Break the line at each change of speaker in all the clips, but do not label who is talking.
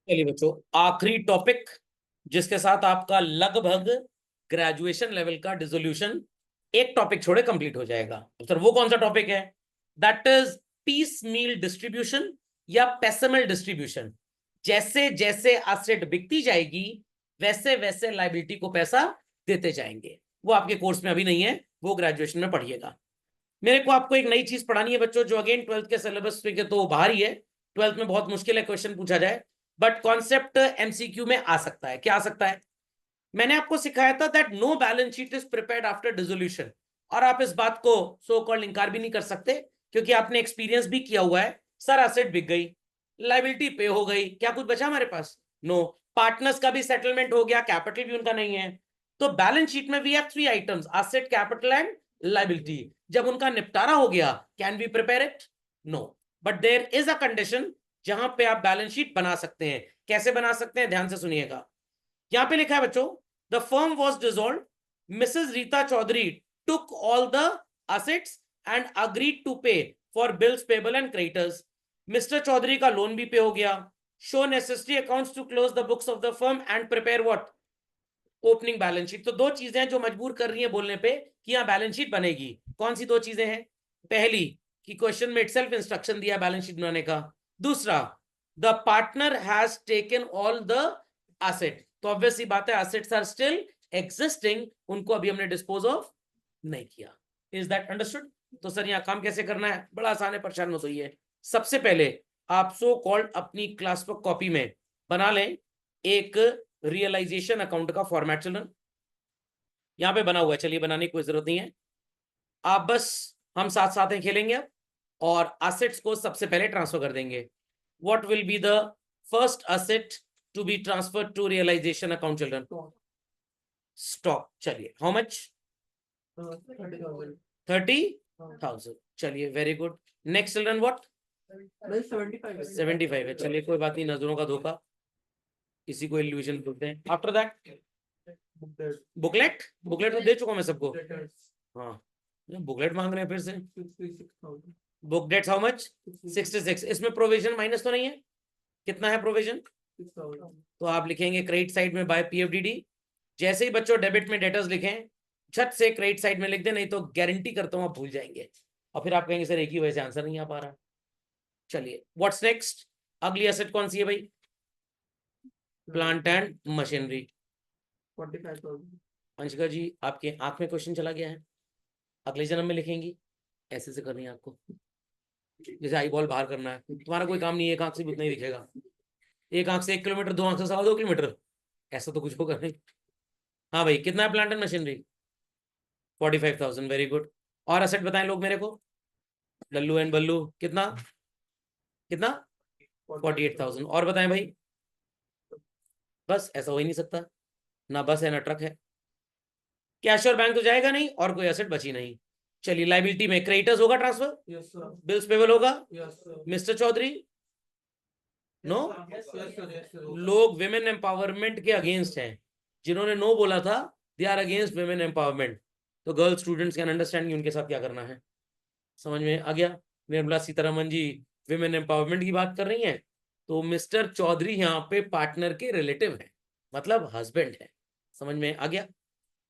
चलिए बच्चों, आखिरी टॉपिक जिसके साथ आपका लगभग ग्रेजुएशन लेवल का डिसोल्यूशन एक टॉपिक छोड़े कंप्लीट हो जाएगा। सर वो कौन सा टॉपिक है? That is piecemeal distribution या पेसमेल डिस्ट्रीब्यूशन। जैसे जैसे एसेट बिकती जाएगी वैसे वैसे लायबिलिटी को पैसा देते जाएंगे। वो आपके कोर्स में अभी नहीं है, वो ग्रेजुएशन में पढ़िएगा। मेरे को आपको एक नई चीज पढ़ानी है बच्चों, जो अगेन ट्वेल्थ के सिलेबस के तो बाहर ही है। ट्वेल्थ में बहुत मुश्किल है क्वेश्चन पूछा जाए, बट कॉन्सेप्ट एमसीक्यू में आ सकता है। क्या आ सकता है? मैंने आपको सिखाया था that no balance sheet is prepared after dissolution, और आप इस बात को सो कॉल्ड इनकार भी नहीं कर सकते, क्योंकि आपने एक्सपीरियंस भी किया हुआ है। सर एसेट बिक गई, लाइबिलिटी पे हो गई, क्या कुछ बचा हमारे पास? नो। पार्टनर्स का भी सेटलमेंट हो गया, कैपिटल भी उनका नहीं है। तो बैलेंस शीट में we have three items, asset, capital and liability. जब उनका निपटारा हो गया, can we prepare it? No. But there is a condition जहां पे आप बैलेंस शीट बना सकते हैं। कैसे बना सकते हैं, ध्यान से सुनिएगा। यहां पे लिखा है बच्चों, the firm was dissolve, Mrs Rita Chaudhary took all the assets and agreed to pay for bills payable and creditors. Mr Chaudhary का लोन भी पे हो गया। Show necessary accounts to close the books of the firm and prepare what? Opening balance sheet. तो दो चीजें हैं जो मजबूर कर रही हैं बोलने पे कि यहां बैलेंस शीट बनेगी। कौन सी दो चीजें हैं? पहली, कि क्वेश्चन में इटसेल्फ इंस्ट्रक्शन दिया बैलेंस शीट बनाने का। दूसरा, the partner has taken all the asset. तो ऑब्वियस सी बात है, एसेट्स आर स्टिल एग्जिस्टिंग, उनको अभी हमने डिस्पोज ऑफ नहीं किया। Is that understood? तो सर यहाँ काम कैसे करना है? बड़ा आसान है, परेशान मत होइए। सबसे पहले आप सो कॉल्ड अपनी क्लास बुक कॉपी में बना लें एक रियलाइजेशन अकाउंट का फॉर्मेट। चलो यहाँ पे बना हुआ है, चलिए बनाने की कोई जरूरत नहीं है। आप बस, हम साथ साथ हैं खेलेंगे अब, और एसेट्स को सबसे पहले ट्रांसफर कर देंगे। What will be the first asset to be transfer to realisation account children? Stock. चलिए, हाउ मच? 30,000। चलिए, very good. Next children what? 75 है। चलिए कोई बात नहीं, नजरों का धोखा, किसी को इल्यूजन बोलते हैं। After that booklet. बुकलेट तो दे चुका मैं सबको। हाँ, बुकलेट मांग रहे हैं फिर से। Book dates how much? 66। इसमें प्रोविजन माइनस तो नहीं है? कितना है प्रोविजन? तो आप लिखेंगे क्रेडिट साइड में बाय पीएफडीडी। जैसे ही बच्चों डेबिट में डेटर्स लिखें, झट से क्रेडिट साइड में लिख दे, नहीं तो गारंटी करता हूं आप भूल जाएंगे, और फिर आप कहेंगे सर एक ही वजह से आंसर नहीं आ पा रहा। चलिए, व्हाट्स नेक्स्ट? अगली एसेट कौन सी है भाई? Plant and machinery. 45,000। अंशिका जी, आपके आंख में क्वेश्चन चला गया है, अगले जन्म में लिखेंगी। ऐसे से करनी है आपको, जैसे आई बॉल बाहर करना है। तुम्हारा कोई काम नहीं है, एक आंख से भी उतना ही दिखेगा। एक आंख से 1 किलोमीटर, दो आंख से 2.25 किलोमीटर, ऐसा तो कुछ होगा नहीं। हाँ भाई, कितना है plant and machinery? 45,000। Very good. और असेट बताएं लोग मेरे को, लल्लू एंड बल्लू। कितना कितना? 48,000। और बताएं भाई। बस, ऐसा हो ही नहीं सकता, ना बस है ना ट्रक है। कैश और बैंक तो जाएगा नहीं, और कोई एसेट बची नहीं। चलिए, लाइबिलिटी में क्रेडिटर्स होगा ट्रांसफर, बिल्स पेबल होगा। Mister Chaudhary, no. लोग विमेन एम्पावरमेंट के अगेंस्ट हैं, जिन्होंने नो बोला था, they are against women empowerment. तो गर्ल स्टूडेंट्स कैन अंडरस्टैंड उनके साथ क्या करना है। समझ में आ गया? निर्मला सीतारमन जी विमेन एम्पावरमेंट की बात कर रही हैं, तो मिस्टर चौधरी यहाँ पे पार्टनर के रिलेटिव है, मतलब हस्बैंड है। समझ में आ गया?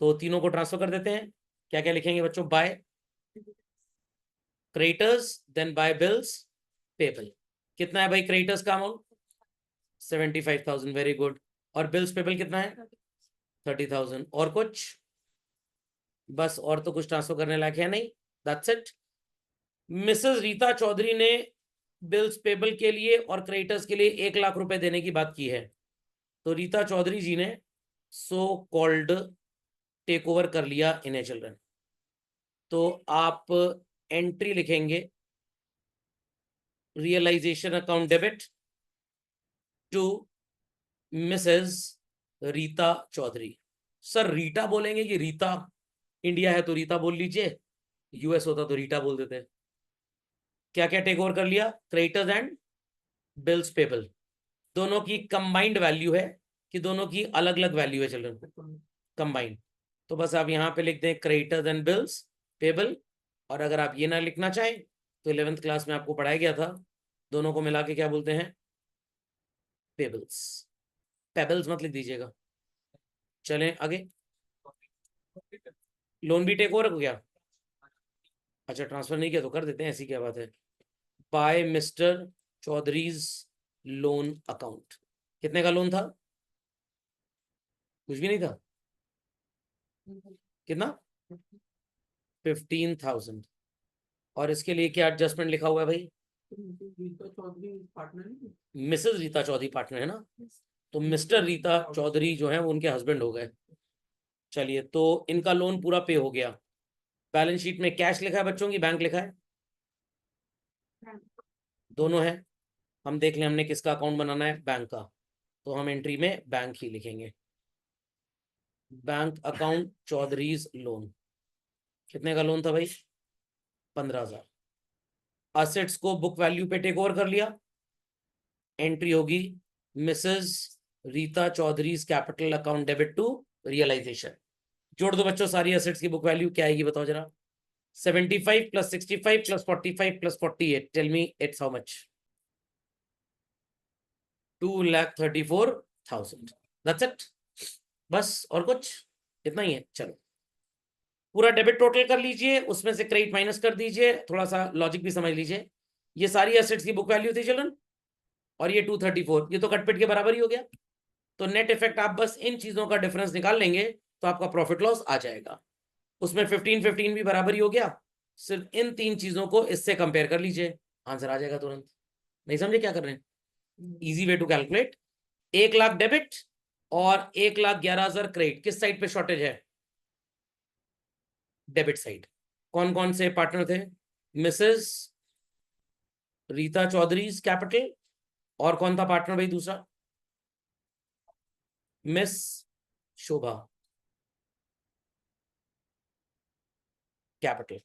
तो तीनों को ट्रांसफर कर देते हैं। क्या क्या लिखेंगे बच्चों? By creditors, then by bills payable. कितना है भाई क्रेडिटर्स का अमाउंट? 75,000। Very good. और बिल्स पेबल कितना है? 30,000। और कुछ? बस, और तो कुछ ट्रांसफर करने लायक है नहीं। That's it. Mrs Rita Chaudhary ने बिल्स पेबल के लिए और क्रेडिटर्स के लिए 1 लाख रुपए देने की बात की है। तो रीता चौधरी जी ने सो कॉल्ड टेक ओवर कर लिया इन्हें चिल्ड्रन। तो आप एंट्री लिखेंगे, realisation account debit to mrs Rita Chaudhary. Sir Rita बोलेंगे कि रीता? इंडिया है तो रीता बोल लीजिए, यूएस होता तो रीटा बोल देते। क्या क्या टेक ओवर कर लिया? Creditors and bills payable. दोनों की कंबाइंड वैल्यू है कि दोनों की अलग अलग वैल्यू है चिल्ड्रन? कंबाइंड। तो बस आप यहाँ पे लिख दें क्रेडिटर्स एंड बिल्स पेबल। और अगर आप ये ना लिखना चाहें तो 11th क्लास में आपको पढ़ाया गया था, दोनों को मिला के क्या बोलते हैं? पेबल्स, पेबल्स मत लिख दीजिएगा। चलें आगे। लोन भी टेक ओवर हो गया? अच्छा, ट्रांसफर नहीं किया तो कर देते हैं, ऐसी क्या बात है। By mister Chaudhary's loan account. कितने का लोन था? कुछ भी नहीं था। कितना? 15,000। और इसके लिए क्या एडजस्टमेंट लिखा हुआ है भाई? मिसेस रीता चौधरी पार्टनर है ना, तो मिस्टर रीता चौधरी जो है वो उनके हस्बैंड हो गए। चलिए, तो इनका लोन पूरा पे हो गया। बैलेंस शीट में कैश लिखा है बच्चों की, बैंक लिखा है? दोनों है। हम देख लें हमने किसका अकाउंट बनाना है, बैंक का। तो हम एंट्री में बैंक ही लिखेंगे। Bank account Chaudhary's loan. कितने का लोन था भाई? 15,000। असेट्स को बुक वैल्यू पे टेक ओवर कर लिया। एंट्री होगी mrs Rita Chaudhary's capital account debit to realisation. जोड़ दो बच्चों सारी असेट्स की बुक वैल्यू क्या आएगी बताओ जरा। 75 + 65 + 45 + 48, tell me it's how much? 2,34,000। That's it. बस और कुछ इतना ही है। चलो, पूरा डेबिट टोटल कर लीजिए, उसमें से क्रेडिट माइनस कर दीजिए, थोड़ा सा लॉजिक भी समझ लीजिए। ये सारी एसेट्स की बुक वैल्यू थी चिल्ड्रन, और ये 234, ये तो कटपिट के बराबर ही हो गया। तो नेट इफेक्ट आप बस इन चीजों का डिफरेंस निकाल लेंगे तो आपका प्रॉफिट लॉस आ जाएगा। उसमें 15 भी बराबर ही हो गया। सिर्फ इन तीन चीजों को इससे कंपेयर कर लीजिए, आंसर आ जाएगा तुरंत। नहीं समझे क्या कर रहे हैं? Easy way to calculate. 1,00,000 debit और 1,11,000 क्रेडिट, किस साइड पे शॉर्टेज है? Debit side. कौन कौन से पार्टनर थे? मिसेस रीता चौधरी कैपिटल, और कौन था पार्टनर भाई दूसरा? Miss Shobha capital.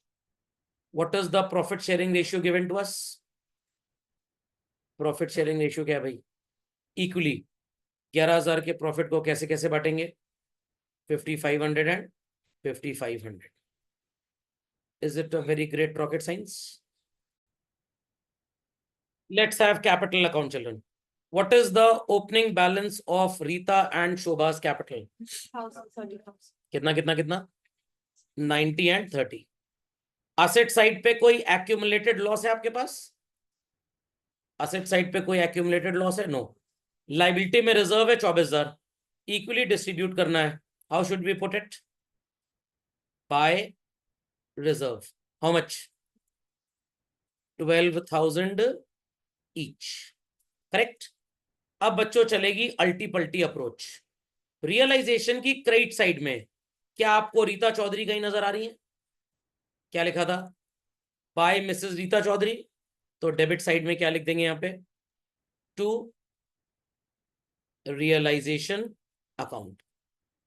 What is the profit sharing ratio given to us? Profit sharing ratio क्या है भाई? इक्वली 11,000 के प्रॉफिट को कैसे कैसे बांटेंगे? 5,500 and 5,500। Is it a very great rocket science? Let's have capital account children. What is the opening balance of Rita and Shobha's capital? 30,000। कितना कितना? 90 and 30। असेट साइड पे कोई एक्यूमुलेटेड लॉस है आपके पास? असेट साइड पे कोई एक्यूमुलेटेड लॉस है? No. Liability में रिजर्व है 24,000, इक्वली डिस्ट्रीब्यूट करना है। How should we put it? By reserve. How much? 12,000 each. Correct. अब बच्चों चलेगी अल्टी पल्टी अप्रोच। रियलाइजेशन की क्रेडिट साइड में क्या आपको रीता चौधरी कहीं नजर आ रही है? क्या लिखा था? By mrs Rita Chaudhary. तो डेबिट साइड में क्या लिख देंगे यहां पे? To realisation account.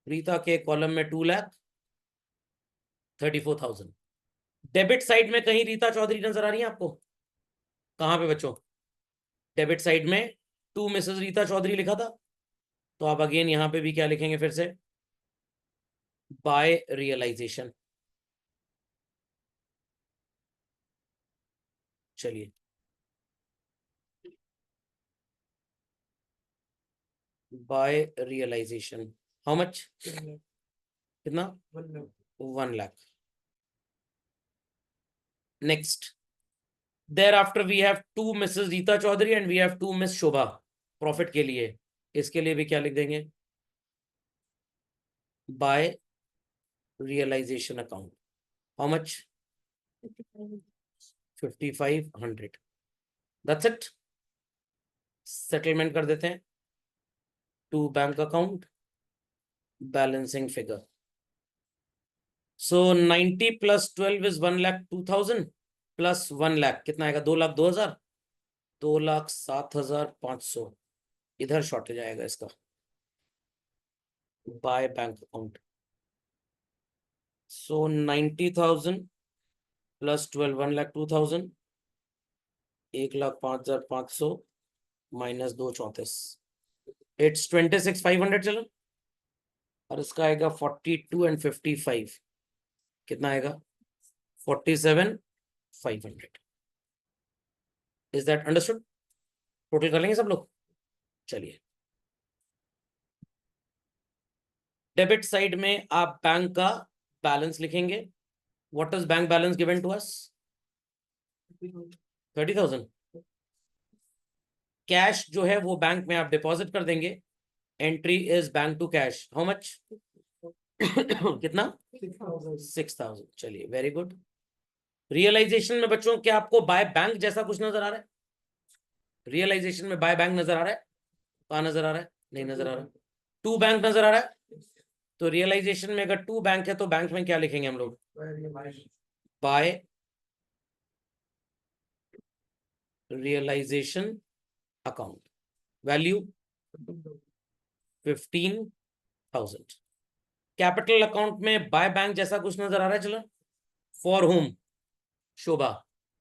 रीता के कॉलम में 2,34,000। डेबिट साइड में कहीं रीता चौधरी नजर आ रही है आपको? कहां पे बच्चों? डेबिट साइड में टू मिसेस रीता चौधरी लिखा था। तो आप अगेन यहां पे भी क्या लिखेंगे फिर से? By realisation. चलिए, बाय रियलाइजेशन। How much? कितना? 1,00,000। Next, thereafter we have 2 mrs Rita Chaudhary and we have 2 miss Shobha. Profit के लिए, इसके लिए भी क्या लिख देंगे? By realisation account. How much? 5,500। That's it. Settlement कर देते हैं to bank account balancing figure. So 90 + 12 is 1,02,000 plus 1,00,000 कितना आएगा? 2,02,000। 2,07,500 इधर शॉर्टेज आएगा इसका, by bank account. So 90,000 + 12, 1,02,000, 1,05,500 minus 2,34, it's 26,500। चलो, और इसका आएगा 42 एंड 55, कितना आएगा? 47,500। Is that understood? टोटल कर लेंगे सब लोग। चलिए। डेबिट साइड में आप बैंक का बैलेंस लिखेंगे. What is bank balance given to us? 30,000. Cash जो है वो बैंक में आप डिपॉजिट कर देंगे. Entry is bank to cash. How much? कितना? 6,000. चलिए, वेरी गुड. रियलाइजेशन में बच्चों क्या आपको बाय बैंक जैसा कुछ नजर आ रहा है? रियलाइजेशन में बाय बैंक नजर आ रहा है? कहाँ नजर आ रहा है? नहीं नजर आ रहा है. टू बैंक नजर आ रहा है. तो रियलाइजेशन में अगर टू बैंक है तो बैंक में क्या लिखेंगे हम लोग? By realisation account. Value 15,000. Capital account में बाय बैंक जैसा कुछ नजर आ रहा है? चलो, फॉर होम शोभा,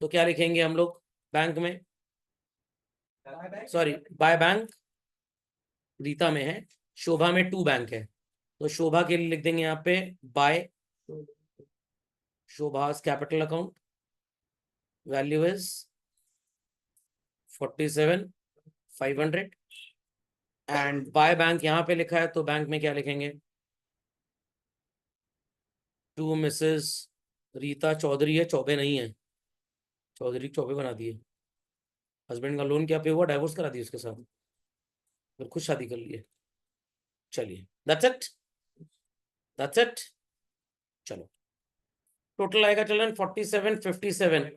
तो क्या लिखेंगे हम लोग बैंक में? सॉरी, बाय बैंक रीता में है, शोभा में टू बैंक है, तो शोभा के लिए लिख देंगे यहाँ पे by Shobha's capital account. Value is 47,500. And by bank यहाँ पे लिखा है तो बैंक में क्या लिखेंगे? टू मिसेस रीता चौधरी है, चौबे नहीं है. चौधरी चौबे बना दिए. हस्बैंड का लोन क्या पे हुआ? डाइवोर्स करा दी उसके साथ, फिर खुद शादी कर लिए. चलिए, दैट्स इट. That's it. चलो, टोटल आएगा चिल्ड्रन 47,57.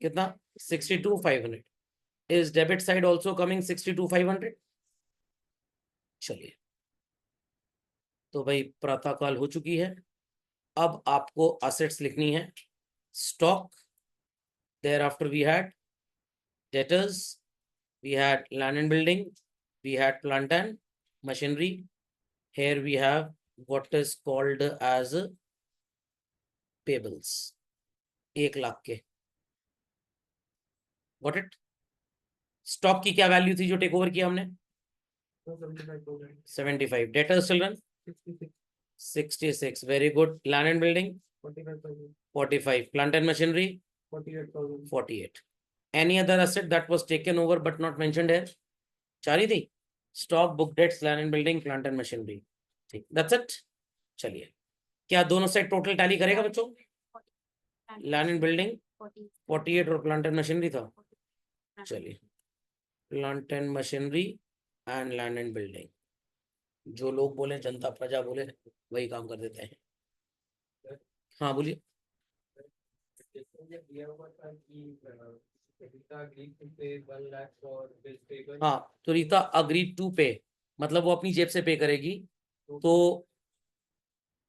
कितना? 62,500. Is debit side also coming 62,500? चलिए, तो भाई प्रातःकाल हो चुकी है. अब आपको असेट्स लिखनी है. Stock, thereafter we had debtors, we had land and building, we had plant and machinery. Here we have what is called as payables. 1,00,000 के. Got it? स्टॉक की क्या वैल्यू थी जो टेक ओवर किया हमने? 75. Debtors children 66. Very good. Land and building 45. Plant and machinery 48. Any other asset that was taken over but not mentioned here? चार ही थी. Stock, book debts, land and building, plant and machinery. ठीक, that's it. चलिए, क्या दोनों side total tally करेगा बच्चों? Land and building 48 और प्लांट एंड मशीनरी था. चलिए, plant and machinery and land and building. जो लोग बोले, जनता प्रजा बोले, वही काम कर देते हैं. हाँ बोलिए. हाँ, तो रीता अग्री टू पे, मतलब वो अपनी जेब से पे करेगी. तो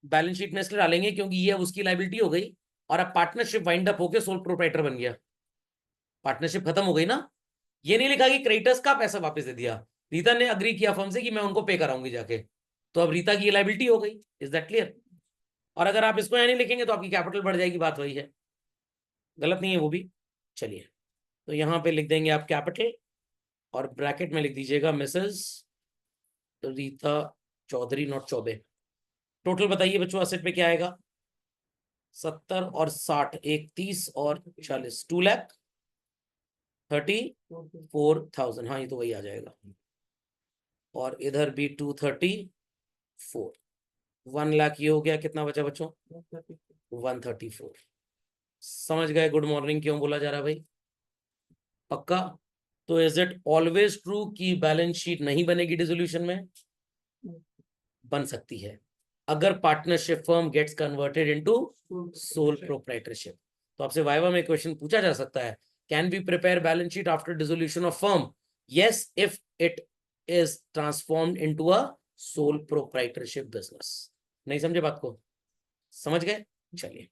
बैलेंस शीट में इसलिए डालेंगे क्योंकि ये उसकी लायबिलिटी हो गई और अब पार्टनरशिप वाइंड अप होकर सोल प्रोप्राइटर बन गया. पार्टनरशिप खत्म हो गई ना. ये नहीं लिखा कि क्रेडिटर्स का पैसा वापस दे दिया. रीता ने अग्री किया फर्म से कि मैं उनको पे कराऊंगी जाके, तो अब रीता की ये लायबिलिटी हो गई. Is that clear? और अगर आप इसको यहाँ नहीं लिखेंगे तो आपकी कैपिटल बढ़ जाएगी. बात वही है, गलत नहीं है वो भी. चलिए, तो यहाँ पे लिख देंगे आप कैपिटल और ब्रैकेट में लिख दीजिएगा mrs Rita Chaudhary not Chaubey. Total बताइए बच्चों, असेट पे क्या आएगा? 70 और 60, 30 और 40, 2,34,000. हाँ, ये तो वही आ जाएगा. और इधर भी 234. 1,00,000 ये हो गया. कितना बचा बच्चों? 134. समझ गए गुड मॉर्निंग क्यों बोला जा रहा है भाई? पक्का? तो इज इट ऑलवेज ट्रू कि बैलेंस शीट नहीं बनेगी डिसोल्यूशन में? बन सकती है अगर partnership firm gets converted into sole proprietorship. तो आपसे वाइवा में क्वेश्चन पूछा जा सकता है, can we prepare balance sheet after dissolution of firm? Yes, if it is transformed into a sole proprietorship business. नहीं समझे बात को? समझ गए? चलिए.